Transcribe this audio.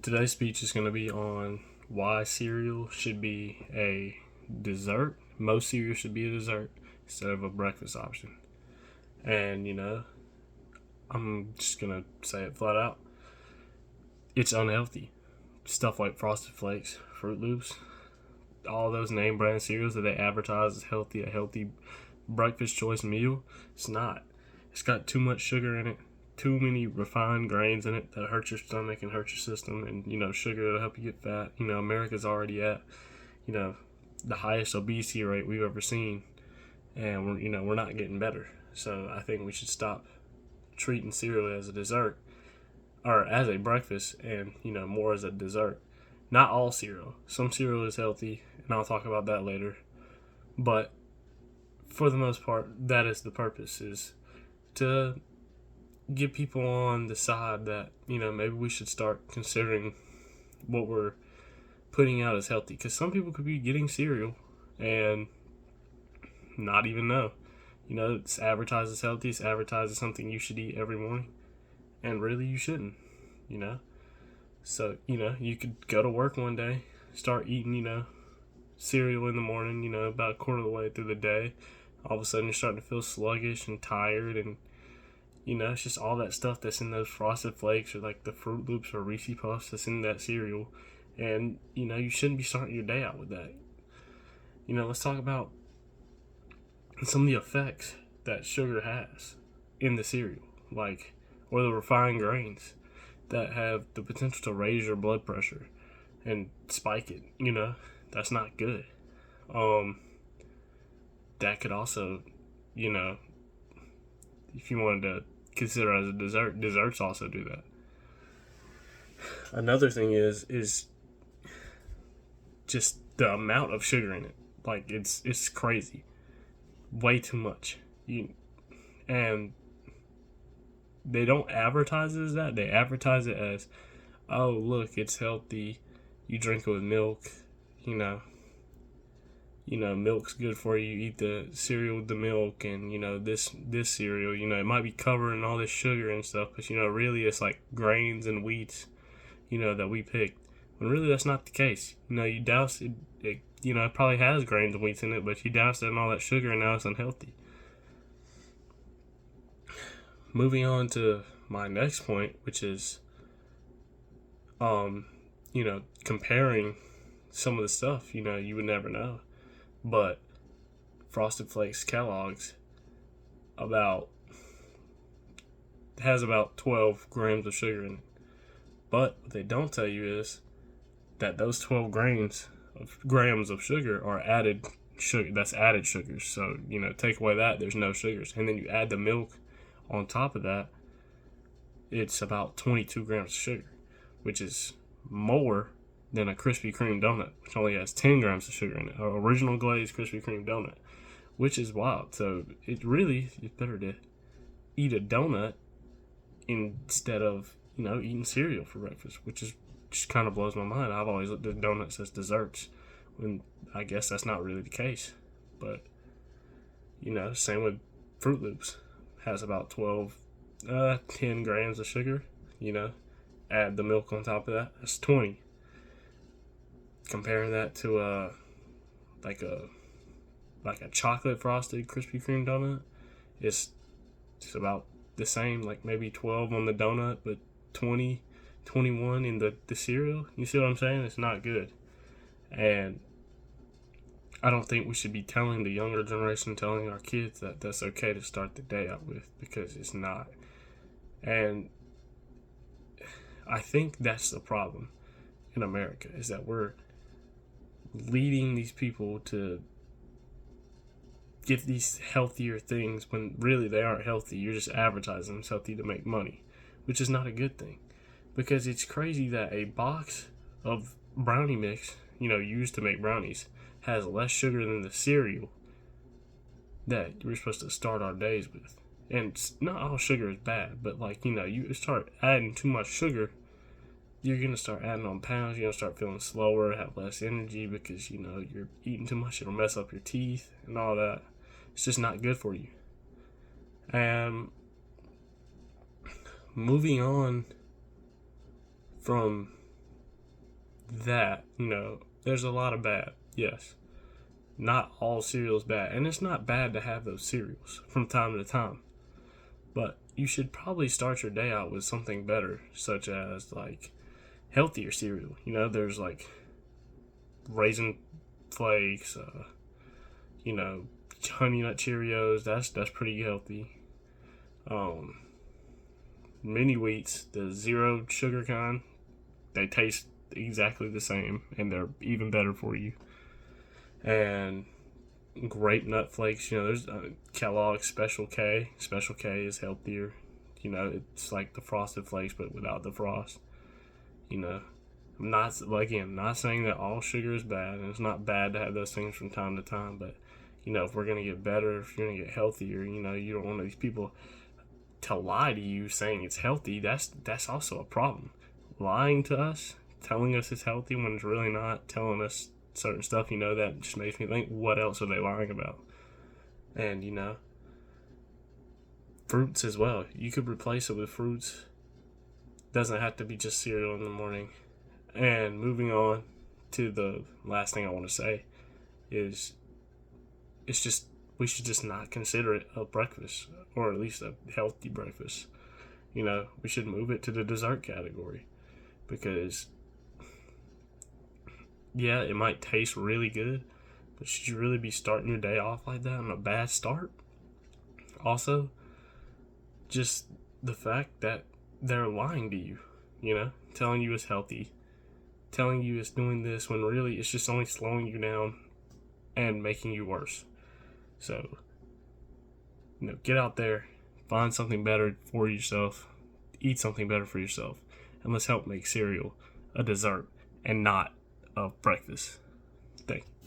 Today's speech is going to be on why cereal should be a dessert. Most cereal should be a dessert instead of a breakfast option. And, I'm just going to say it flat out. It's unhealthy. Stuff like Frosted Flakes, Fruit Loops, all those name brand cereals that they advertise as healthy, a healthy breakfast choice meal, it's not. It's got too much sugar in it, too many refined grains in it that hurt your stomach and hurt your system, and sugar that'll help you get fat. America's already at the highest obesity rate we've ever seen, and we're not getting better. So I think we should stop treating cereal as a dessert or as a breakfast, and more as a dessert. Not all cereal. Some cereal is healthy, and I'll talk about that later. But for the most part, that is the purpose, is to get people on the side that, maybe we should start considering what we're putting out as healthy. Because some people could be getting cereal and not even know. It's advertised as healthy, it's advertised as something you should eat every morning. And really, you shouldn't, So, you could go to work one day, start eating, cereal in the morning, about a quarter of the way through the day. All of a sudden, you're starting to feel sluggish and tired, and it's just all that stuff that's in those Frosted Flakes or like the Fruit Loops or Reese Puffs that's in that cereal. And, you shouldn't be starting your day out with that. Let's talk about some of the effects that sugar has in the cereal, or the refined grains that have the potential to raise your blood pressure and spike it. That's not good. That could also, if you wanted to consider as a dessert, desserts also do that. Another thing is just the amount of sugar in it. It's crazy, way too much. And they don't advertise it as that. They advertise it as, oh, look, it's healthy. You drink it with milk. Milk's good for you. You eat the cereal with the milk, and this cereal. It might be covered in all this sugar and stuff, but really it's like grains and wheats, that we picked. When really that's not the case. You douse it. It probably has grains and wheats in it, but you douse it in all that sugar, and now it's unhealthy. Moving on to my next point, which is, comparing some of the stuff, you would never know. But Frosted Flakes Kellogg's has about 12 grams of sugar in it. But what they don't tell you is that those 12 grams of sugar are added sugar. That's added sugars. So, take away that, there's no sugars. And then you add the milk on top of that, it's about 22 grams of sugar, which is more than a Krispy Kreme donut, which only has 10 grams of sugar in it. Or original glazed Krispy Kreme donut, which is wild. So it's better to eat a donut instead of, eating cereal for breakfast, which is just kind of blows my mind. I've always looked at donuts as desserts, when I guess that's not really the case. But, same with Fruit Loops. Has about 10 grams of sugar, add the milk on top of that, that's 20. Comparing that to a chocolate frosted Krispy Kreme donut, it's about the same, like maybe 12 on the donut, but 20, 21 in the cereal. You see what I'm saying? It's not good. And I don't think we should be telling the younger generation, telling our kids that that's okay to start the day out with, because it's not. And I think that's the problem in America, is that we're leading these people to get these healthier things when really they aren't healthy. You're just advertising it's healthy to make money, which is not a good thing. Because it's crazy that a box of brownie mix, used to make brownies, has less sugar than the cereal that we're supposed to start our days with. And not all sugar is bad, but you start adding too much sugar, you're going to start adding on pounds, you're going to start feeling slower, have less energy because, you're eating too much, it'll mess up your teeth and all that. It's just not good for you. Moving on from that, there's a lot of bad. Yes. Not all cereal is bad. And it's not bad to have those cereals from time to time. But you should probably start your day out with something better, such as like healthier cereal. There's like raisin flakes, honey nut Cheerios. That's pretty healthy. Mini wheats, the zero sugar kind, they taste exactly the same, and they're even better for you. And grape nut flakes, there's Kellogg's Special K. Special K is healthier. It's like the Frosted Flakes, but without the frost. I'm not saying that all sugar is bad, and it's not bad to have those things from time to time. But if we're gonna get better, if you're gonna get healthier, you don't want these people to lie to you saying it's healthy. That's also a problem. Lying to us, telling us it's healthy when it's really not, telling us certain stuff, that just makes me think, what else are they lying about? And fruits as well. You could replace it with fruits. Doesn't have to be just cereal in the morning. And moving on to the last thing I want to say is we should just not consider it a breakfast, or at least a healthy breakfast. We should move it to the dessert category, because yeah, it might taste really good, but should you really be starting your day off like that on a bad start? Also, just the fact that they're lying to you, telling you it's healthy, telling you it's doing this, when really it's just only slowing you down and making you worse. So, get out there, find something better for yourself, eat something better for yourself, and let's help make cereal a dessert and not a breakfast. Thank you.